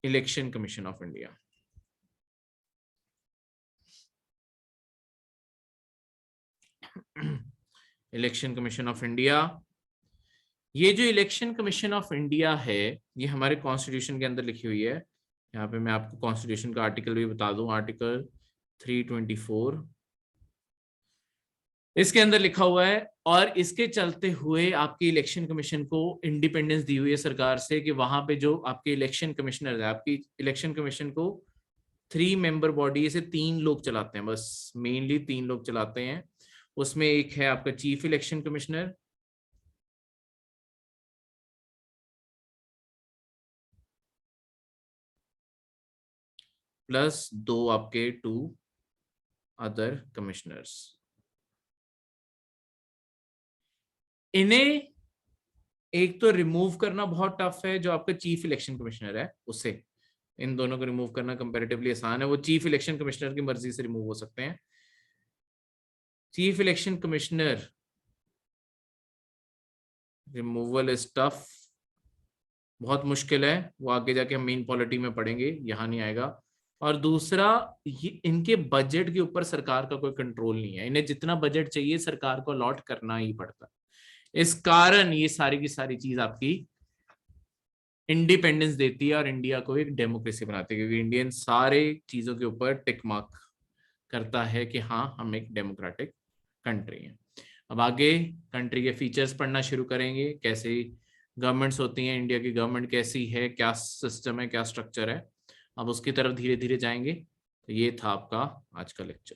election commission of India. Election commission of India, ये जो इलेक्शन कमीशन ऑफ इंडिया है ये हमारे कॉन्स्टिट्यूशन के अंदर लिखी हुई है। यहाँ पे मैं आपको कॉन्स्टिट्यूशन का आर्टिकल भी बता दूं, आर्टिकल 324 इसके अंदर लिखा हुआ है। और इसके चलते हुए आपके इलेक्शन कमीशन को इंडिपेंडेंस दी हुई है सरकार से कि वहां पे जो आपके इलेक्शन कमिश्नर है, आपकी इलेक्शन कमीशन को 3 मेंबर बॉडी से 3 लोग चलाते हैं, बस मेनली 3 लोग चलाते हैं। उसमें एक है आपका चीफ इलेक्शन कमिश्नर, प्लस 2 आपके 2 अदर कमिश्नर्स। इन्हें एक तो रिमूव करना बहुत टफ है, जो आपका चीफ इलेक्शन कमिश्नर है उससे इन दोनों को रिमूव करना कंपैरेटिवली आसान है। वो चीफ इलेक्शन कमिश्नर की मर्जी से रिमूव हो सकते हैं। Chief election commissioner removal is tough, बहुत मुश्किल है, वो आगे जाके हम मेन पॉलिटी में पढ़ेंगे, यहाँ नहीं आएगा। और दूसरा, ये इनके बजट के ऊपर सरकार का कोई कंट्रोल नहीं है, इन्हें जितना बजट चाहिए सरकार को अलॉट करना ही पड़ता है। इस कारण ये सारी की सारी चीज आपकी इंडिपेंडेंस देती है और इंडिया को एक डेमोक्रेसी बनाती है, क्योंकि इंडियन सारे चीजों के ऊपर टिक मार्क करता है कि हाँ हम एक डेमोक्रेटिक कंट्री है। अब आगे कंट्री के फीचर्स पढ़ना शुरू करेंगे, कैसे गवर्नमेंट्स होती हैं, इंडिया की गवर्नमेंट कैसी है, क्या सिस्टम है, क्या स्ट्रक्चर है, अब उसकी तरफ धीरे धीरे जाएंगे। तो ये था आपका आज का लेक्चर।